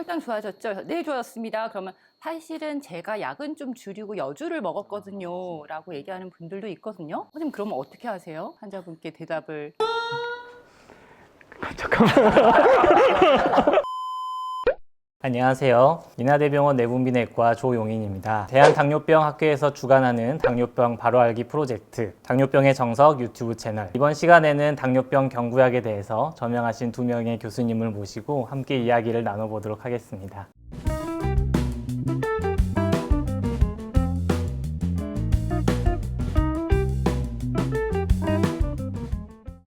혈당 좋아졌죠? 네, 좋았습니다. 그러면 사실은 제가 약은 좀 줄이고 여주를 먹었거든요. 라고 얘기하는 분들도 있거든요. 선생님, 그러면 어떻게 하세요? 환자분께 대답을. 안녕하세요. 인하대병원 내분비내과 조용인입니다. 대한당뇨병학회에서 주관하는 당뇨병 바로알기 프로젝트 당뇨병의 정석 유튜브 채널, 이번 시간에는 당뇨병 경구약에 대해서 저명하신 두 명의 교수님을 모시고 함께 이야기를 나눠보도록 하겠습니다.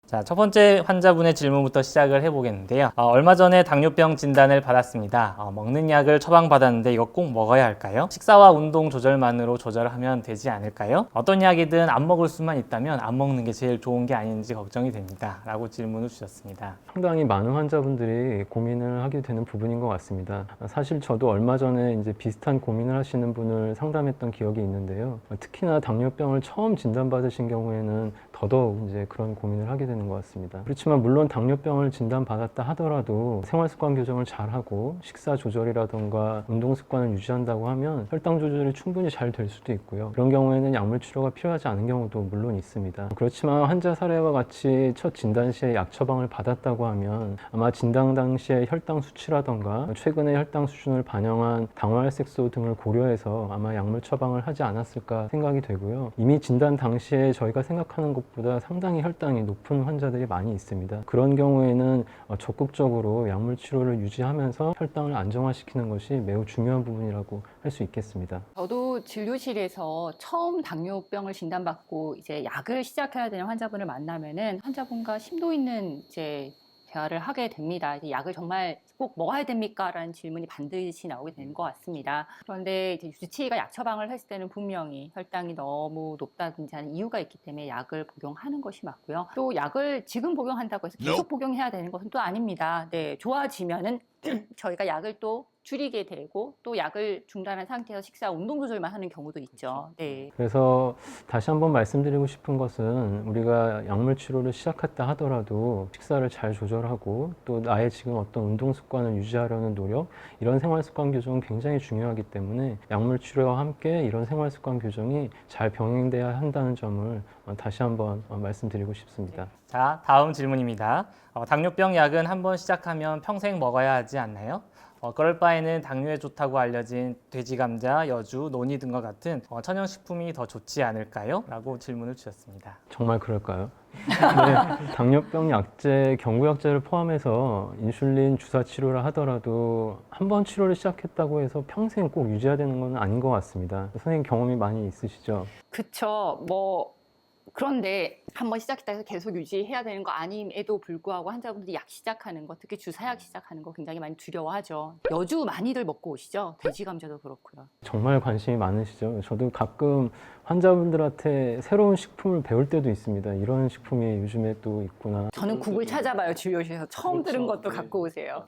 자, 첫 번째 환자분의 질문부터 시작을 해보겠는데요. 얼마 전에 당뇨병 진단을 받았습니다. 먹는 약을 처방받았는데 이거 꼭 먹어야 할까요? 식사와 운동 조절만으로 조절하면 되지 않을까요? 어떤 약이든 안 먹을 수만 있다면 안 먹는 게 제일 좋은 게 아닌지 걱정이 됩니다. 라고 질문을 주셨습니다. 상당히 많은 환자분들이 고민을 하게 되는 부분인 것 같습니다. 사실 저도 얼마 전에 이제 비슷한 고민을 하시는 분을 상담했던 기억이 있는데요. 특히나 당뇨병을 처음 진단받으신 경우에는 더더욱 이제 그런 고민을 하게 되는 것 같습니다. 그렇지만 물론 당뇨병을 진단받았다 하더라도 생활습관 교정을 잘하고 식사 조절이라던가 운동 습관을 유지한다고 하면 혈당 조절이 충분히 잘 될 수도 있고요. 그런 경우에는 약물 치료가 필요하지 않은 경우도 물론 있습니다. 그렇지만 환자 사례와 같이 첫 진단 시에 약 처방을 받았다고 하면 아마 진단 당시에 혈당 수치라던가 최근의 혈당 수준을 반영한 당화혈색소 등을 고려해서 아마 약물 처방을 하지 않았을까 생각이 되고요. 이미 진단 당시에 저희가 생각하는 것보다 상당히 혈당이 높은 환자들이 많이 있습니다. 그런 경우에는 적극적으로 약물 치료를 유지하면서 혈당을 안정화시키는 것이 매우 중요한 부분이라고 할 수 있겠습니다. 저도 진료실에서 처음 당뇨병을 진단받고 이제 약을 시작해야 되는 환자분을 만나면은 환자분과 심도 있는 이제 대화를 하게 됩니다. 이제 약을 정말 꼭 먹어야 됩니까? 라는 질문이 반드시 나오게 되는 것 같습니다. 그런데 이제 주치의가 약 처방을 했을 때는 분명히 혈당이 너무 높다든지 하는 이유가 있기 때문에 약을 복용하는 것이 맞고요. 또 약을 지금 복용한다고 해서 계속 복용해야 되는 것은 또 아닙니다. 네, 좋아지면은 저희가 약을 또 줄이게 되고 또 약을 중단한 상태에서 식사 운동 조절만 하는 경우도 있죠. 네. 그래서 다시 한번 말씀드리고 싶은 것은 우리가 약물 치료를 시작했다 하더라도 식사를 잘 조절하고 또 나의 지금 어떤 운동 습관을 유지하려는 노력, 이런 생활 습관 교정은 굉장히 중요하기 때문에 약물 치료와 함께 이런 생활 습관 교정이 잘 병행돼야 한다는 점을 다시 한번 말씀드리고 싶습니다. 자, 다음 질문입니다. 당뇨병 약은 한번 시작하면 평생 먹어야 하지 않나요? 그럴 바에는 당뇨에 좋다고 알려진 돼지 감자, 여주, 노니 등과 같은 천연식품이 더 좋지 않을까요? 라고 질문을 주셨습니다. 정말 그럴까요? 네, 당뇨병 약제, 경구약제를 포함해서 인슐린 주사 치료를 하더라도 한 번 치료를 시작했다고 해서 평생 꼭 유지해야 되는 건 아닌 것 같습니다. 선생님 경험이 많이 있으시죠? 그쵸. 그런데 한번 시작했다 해서 계속 유지해야 되는 거 아님에도 불구하고 환자분들이 약 시작하는 거, 특히 주사약 시작하는 거 굉장히 많이 두려워하죠. 여주 많이들 먹고 오시죠? 돼지 감자도 그렇고요. 정말 관심이 많으시죠? 저도 가끔 환자분들한테 새로운 식품을 배울 때도 있습니다. 이런 식품이 요즘에 또 있구나. 저는 국을 찾아봐요. 진료실에서 처음 들은 것도 갖고 오세요.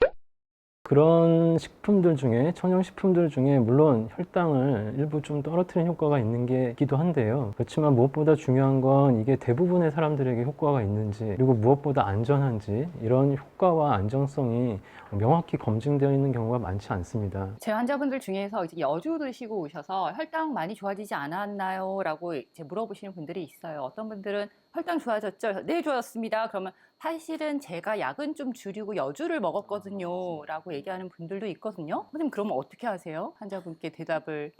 그런 식품들 중에, 천연식품들 중에 물론 혈당을 일부 좀 떨어뜨리는 효과가 있는 게 있기도 한데요. 그렇지만 무엇보다 중요한 건 이게 대부분의 사람들에게 효과가 있는지, 그리고 무엇보다 안전한지, 이런 효과와 안정성이 명확히 검증되어 있는 경우가 많지 않습니다. 제 환자분들 중에서 이제 여주 드시고 오셔서 혈당 많이 좋아지지 않았나요? 라고 이제 물어보시는 분들이 있어요. 어떤 분들은 혈당 좋아졌죠? 네, 좋았습니다. 그러면 사실은 제가 약은 좀 줄이고 여주를 먹었거든요. 라고 얘기하는 분들도 있거든요. 선생님, 그러면 어떻게 하세요? 환자분께 대답을.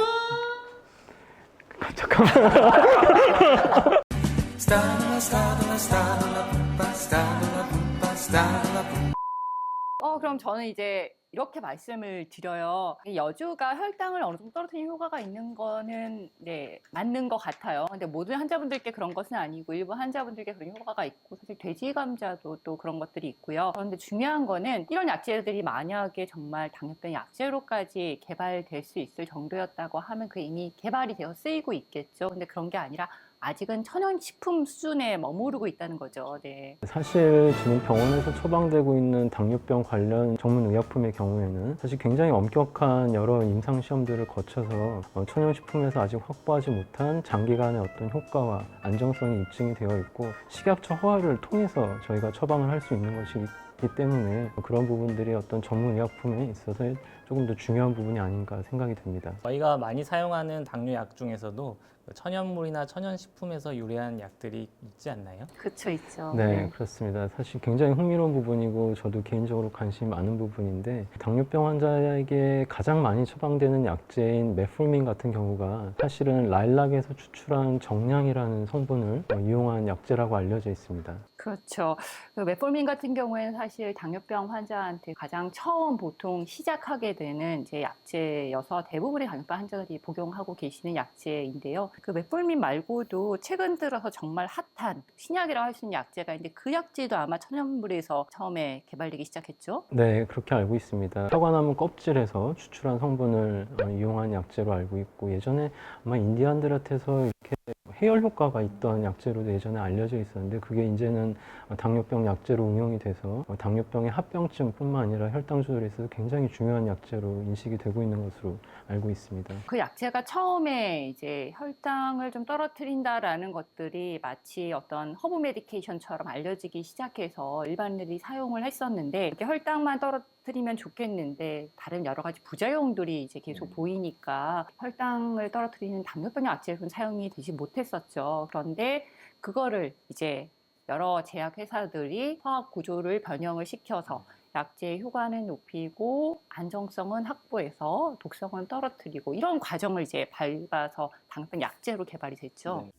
그럼 저는 이제 이렇게 말씀을 드려요. 여주가 혈당을 어느 정도 떨어뜨리는 효과가 있는 거는 네, 맞는 것 같아요. 근데 모든 환자분들께 그런 것은 아니고 일부 환자분들께 그런 효과가 있고 사실 돼지 감자도 또 그런 것들이 있고요. 그런데 중요한 거는 이런 약제들이 만약에 정말 당뇨병 약제로까지 개발될 수 있을 정도였다고 하면 그 이미 개발이 되어 쓰이고 있겠죠. 근데 그런 게 아니라 아직은 천연식품 수준에 머무르고 있다는 거죠. 네. 사실 지금 병원에서 처방되고 있는 당뇨병 관련 전문 의약품의 경우에는 사실 굉장히 엄격한 여러 임상시험들을 거쳐서 천연식품에서 아직 확보하지 못한 장기간의 어떤 효과와 안정성이 입증이 되어 있고 식약처 허가를 통해서 저희가 처방을 할 수 있는 것이기 있기 때문에 그런 부분들이 어떤 전문 의약품에 있어서 조금 더 중요한 부분이 아닌가 생각이 됩니다. 저희가 많이 사용하는 당뇨약 중에서도 천연물이나 천연식품에서 유래한 약들이 있지 않나요? 그쵸, 있죠. 네, 그렇습니다. 사실 굉장히 흥미로운 부분이고 저도 개인적으로 관심이 많은 부분인데 당뇨병 환자에게 가장 많이 처방되는 약제인 메폴민 같은 경우가 사실은 라일락에서 추출한 정량이라는 성분을 이용한 약제라고 알려져 있습니다. 그렇죠. 그 메폴민 같은 경우에는 사실 당뇨병 환자한테 가장 처음 보통 시작하게 되는 이제 약제여서 대부분의 당뇨병 환자들이 복용하고 계시는 약제인데요. 그 메폴민 말고도 최근 들어서 정말 핫한 신약이라고 할 수 있는 약제가 있는데 그 약제도 아마 천연물에서 처음에 개발되기 시작했죠. 네, 그렇게 알고 있습니다. 사과나무 껍질에서 추출한 성분을 이용한 약제로 알고 있고 예전에 아마 인디안들한테서 이렇게 해열 효과가 있던 약제로도 예전에 알려져 있었는데 그게 이제는 당뇨병 약제로 응용이 돼서 당뇨병의 합병증뿐만 아니라 혈당 조절에 있어서 굉장히 중요한 약제로 인식이 되고 있는 것으로 알고 있습니다. 그 약제가 처음에 이제 혈당을 좀 떨어뜨린다라는 것들이 마치 어떤 허브 메디케이션처럼 알려지기 시작해서 일반인들이 사용을 했었는데 이렇게 혈당만 떨어뜨리면 좋겠는데 다른 여러 가지 부작용들이 이제 계속 보이니까 혈당을 떨어뜨리는 당뇨병 약제로는 사용이 되지 못했었죠. 그런데 그거를 이제 여러 제약 회사들이 화학 구조를 변형을 시켜서 약제의 효과는 높이고 안정성은 확보해서 독성은 떨어뜨리고 이런 과정을 이제 밟아서 당뇨병 약제로 개발이 됐죠. 네.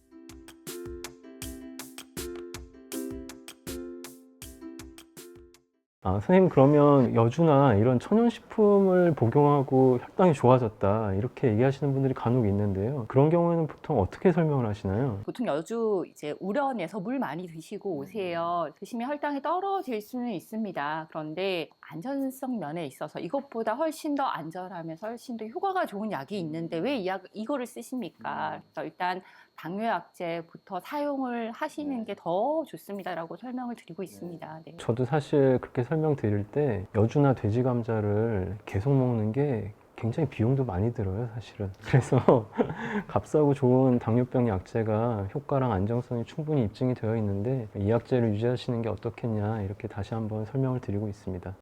선생님 그러면 여주나 이런 천연식품을 복용하고 혈당이 좋아졌다 이렇게 얘기하시는 분들이 간혹 있는데요. 그런 경우에는 보통 어떻게 설명을 하시나요? 보통 여주 이제 우려내서 물 많이 드시고 오세요. 드시면 혈당이 떨어질 수는 있습니다. 그런데 안전성 면에 있어서 이것보다 훨씬 더 안전하면서 훨씬 더 효과가 좋은 약이 있는데 왜 이거를 쓰십니까? 그래서 일단 당뇨약제부터 사용을 하시는 게 더 좋습니다라고 설명을 드리고 있습니다. 네. 저도 사실 그렇게 설명드릴 때 여주나 돼지 감자를 계속 먹는 게 굉장히 비용도 많이 들어요, 사실은. 그래서 값싸고 좋은 당뇨병 약제가 효과랑 안정성이 충분히 입증이 되어 있는데 이 약제를 유지하시는 게 어떻겠냐 이렇게 다시 한번 설명을 드리고 있습니다.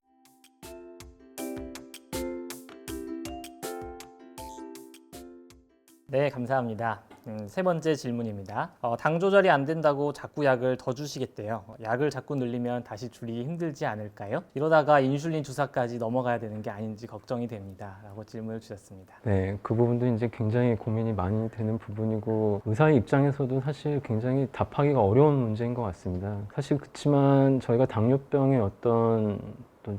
네, 감사합니다. 세 번째 질문입니다. 당 조절이 안 된다고 자꾸 약을 더 주시겠대요. 약을 자꾸 늘리면 다시 줄이기 힘들지 않을까요? 이러다가 인슐린 주사까지 넘어가야 되는 게 아닌지 걱정이 됩니다. 라고 질문을 주셨습니다. 네, 그 부분도 이제 굉장히 고민이 많이 되는 부분이고 의사의 입장에서도 사실 굉장히 답하기가 어려운 문제인 것 같습니다. 사실 그렇지만 저희가 당뇨병의 어떤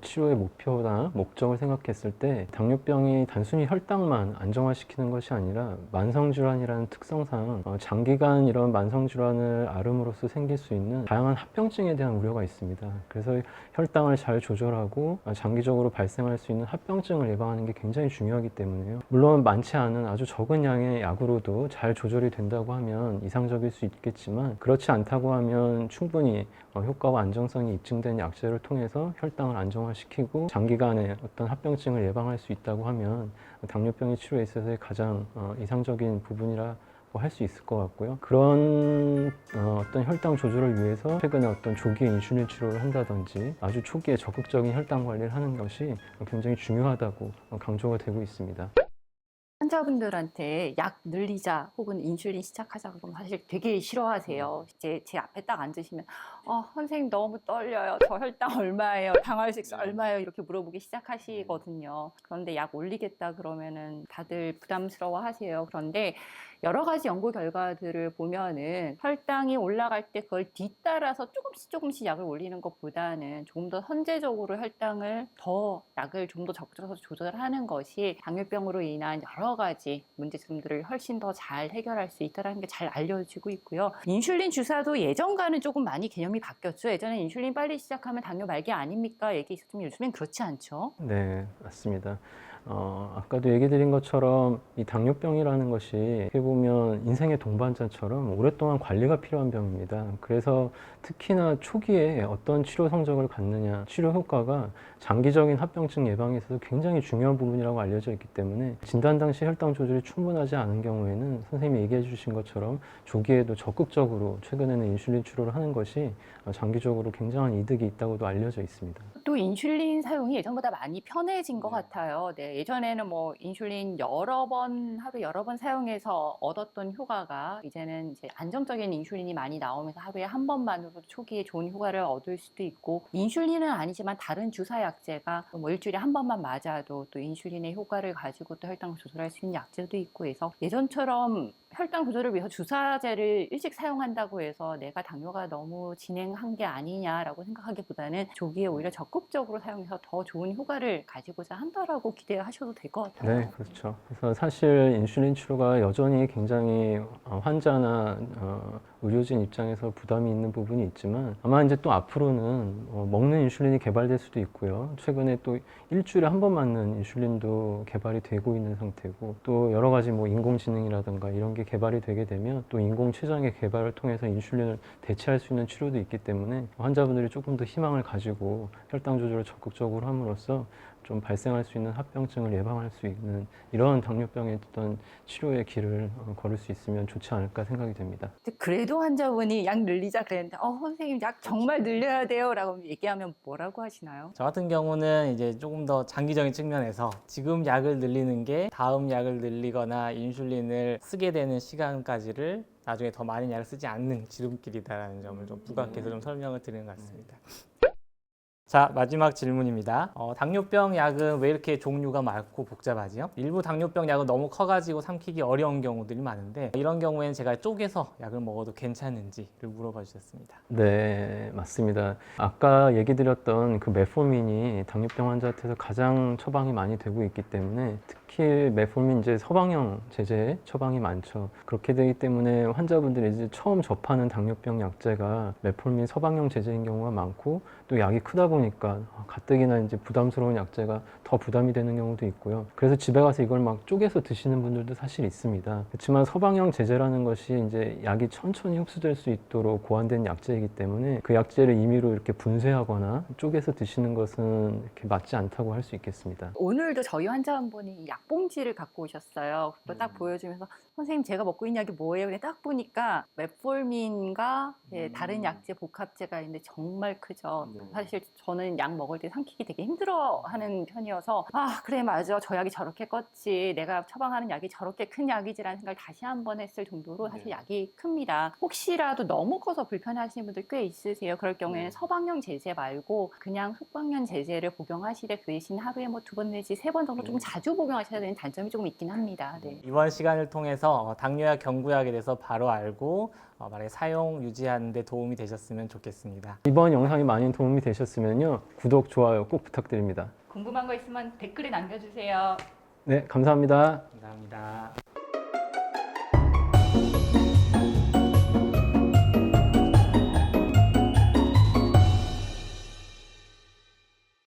치료의 목표나 목적을 생각했을 때 당뇨병이 단순히 혈당만 안정화시키는 것이 아니라 만성질환이라는 특성상 장기간 이런 만성질환을 앓음으로써 생길 수 있는 다양한 합병증에 대한 우려가 있습니다. 그래서 혈당을 잘 조절하고 장기적으로 발생할 수 있는 합병증을 예방하는 게 굉장히 중요하기 때문에요. 물론 많지 않은 아주 적은 양의 약으로도 잘 조절이 된다고 하면 이상적일 수 있겠지만 그렇지 않다고 하면 충분히 효과와 안정성이 입증된 약제를 통해서 혈당을 안정화시키고 장기간의 어떤 합병증을 예방할 수 있다고 하면 당뇨병의 치료에 있어서의 가장 이상적인 부분이라고 할 수 있을 것 같고요. 그런 어떤 혈당 조절을 위해서 최근에 어떤 조기에 인슐린 치료를 한다든지 아주 초기에 적극적인 혈당 관리를 하는 것이 굉장히 중요하다고 강조가 되고 있습니다. 환자분들한테 약 늘리자 혹은 인슐린 시작하자 그러면 사실 되게 싫어하세요. 이제 제 앞에 딱 앉으시면 선생님 너무 떨려요. 저 혈당 얼마예요? 당화혈색소 얼마예요? 이렇게 물어보기 시작하시거든요. 그런데 약 올리겠다 그러면은 다들 부담스러워 하세요. 그런데 여러 가지 연구 결과들을 보면은 혈당이 올라갈 때 그걸 뒤따라서 조금씩 약을 올리는 것보다는 조금 더 선제적으로 약을 좀 더 적절해서 조절하는 것이 당뇨병으로 인한 여러 가지 문제점들을 훨씬 더 잘 해결할 수 있다는 게 잘 알려지고 있고요. 인슐린 주사도 예전과는 조금 많이 개념이 바뀌었죠. 예전에 인슐린 빨리 시작하면 당뇨 말기 아닙니까? 얘기 있었지만 요즘엔 그렇지 않죠. 네, 맞습니다. 아까도 얘기 드린 것처럼 이 당뇨병이라는 것이 어떻게 보면 인생의 동반자처럼 오랫동안 관리가 필요한 병입니다. 그래서 특히나 초기에 어떤 치료 성적을 갖느냐, 치료 효과가 장기적인 합병증 예방에 있어서 굉장히 중요한 부분이라고 알려져 있기 때문에 진단 당시 혈당 조절이 충분하지 않은 경우에는 선생님이 얘기해 주신 것처럼 조기에도 적극적으로 최근에는 인슐린 치료를 하는 것이 장기적으로 굉장한 이득이 있다고도 알려져 있습니다. 또 인슐린 사용이 예전보다 많이 편해진 것 같아요. 네, 예전에는 뭐 인슐린 하루에 여러 번 사용해서 얻었던 효과가 이제는 이제 안정적인 인슐린이 많이 나오면서 하루에 한 번만으로도 초기에 좋은 효과를 얻을 수도 있고, 인슐린은 아니지만 다른 주사 약제가 뭐 일주일에 한 번만 맞아도 또 인슐린의 효과를 가지고 또 혈당을 조절할 수 있는 약제도 있고 해서 예전처럼 혈당 조절을 위해서 주사제를 일찍 사용한다고 해서 내가 당뇨가 너무 진행한 게 아니냐라고 생각하기보다는 조기에 오히려 적극적으로 사용해서 더 좋은 효과를 가지고자 한다라고 기대하셔도 될 것 같아요. 네, 그렇죠. 그래서 사실 인슐린 치료가 여전히 굉장히 환자나 의료진 입장에서 부담이 있는 부분이 있지만 아마 이제 또 앞으로는 먹는 인슐린이 개발될 수도 있고요. 최근에 또 일주일에 한 번 맞는 인슐린도 개발이 되고 있는 상태고, 또 여러 가지 뭐 인공지능이라든가 이런 게 개발이 되게 되면 또 인공췌장의 개발을 통해서 인슐린을 대체할 수 있는 치료도 있기 때문에 환자분들이 조금 더 희망을 가지고 혈당 조절을 적극적으로 함으로써 좀 발생할 수 있는 합병증을 예방할 수 있는 이런 당뇨병의 어떤 치료의 길을 걸을 수 있으면 좋지 않을까 생각이 됩니다. 그래도 환자분이 약 늘리자 그랬는데 선생님 약 정말 늘려야 돼요 라고 얘기하면 뭐라고 하시나요? 저 같은 경우는 이제 조금 더 장기적인 측면에서 지금 약을 늘리는 게 다음 약을 늘리거나 인슐린을 쓰게 되는 시간까지를 나중에 더 많은 약을 쓰지 않는 지름길이다라는 점을 좀 부각해서 좀 설명을 드리는 것 같습니다. 자, 마지막 질문입니다. 당뇨병 약은 왜 이렇게 종류가 많고 복잡하지요? 일부 당뇨병 약은 너무 커가지고 삼키기 어려운 경우들이 많은데 이런 경우에는 제가 쪼개서 약을 먹어도 괜찮은지를 물어봐 주셨습니다. 네, 맞습니다. 아까 얘기 드렸던 그 메포민이 당뇨병 환자한테서 가장 처방이 많이 되고 있기 때문에 특히 메포민 이제 서방형 제제 처방이 많죠. 그렇게 되기 때문에 환자분들이 이제 처음 접하는 당뇨병 약제가 메포민 서방형 제제인 경우가 많고, 또 약이 크다 보니까 가뜩이나 이제 부담스러운 약제가 더 부담이 되는 경우도 있고요. 그래서 집에 가서 이걸 막 쪼개서 드시는 분들도 사실 있습니다. 그렇지만 서방형 제제라는 것이 이제 약이 천천히 흡수될 수 있도록 고안된 약제이기 때문에 그 약제를 임의로 이렇게 분쇄하거나 쪼개서 드시는 것은 이렇게 맞지 않다고 할 수 있겠습니다. 오늘도 저희 환자 한 분이 약봉지를 갖고 오셨어요. 그거 딱 보여주면서 선생님 제가 먹고 있는 약이 뭐예요? 근데 딱 보니까 metformin과 다른 약제 복합제가 있는데 정말 크죠. 사실 저는 약 먹을 때 삼키기 되게 힘들어하는 편이어서 그래 맞아 저 약이 저렇게 컸지 내가 처방하는 약이 저렇게 큰 약이지라는 생각을 다시 한번 했을 정도로 사실 약이 큽니다. 혹시라도 너무 커서 불편하시는 분들 꽤 있으세요. 그럴 경우에는 서방형 제제 말고 그냥 숙방형 제제를 복용하시되 그 대신 하루에 뭐 2번 내지 3번 정도 조금 자주 복용하셔야 되는 단점이 조금 있긴 합니다. 네. 이번 시간을 통해서 당뇨약, 경구약에 대해서 바로 알고 만약에 사용 유지하는 데 도움이 되셨으면 좋겠습니다. 이번 영상이 많이 도움이 되셨으면요, 구독, 좋아요 꼭 부탁드립니다. 궁금한 거 있으면 댓글에 남겨주세요. 네, 감사합니다. 감사합니다.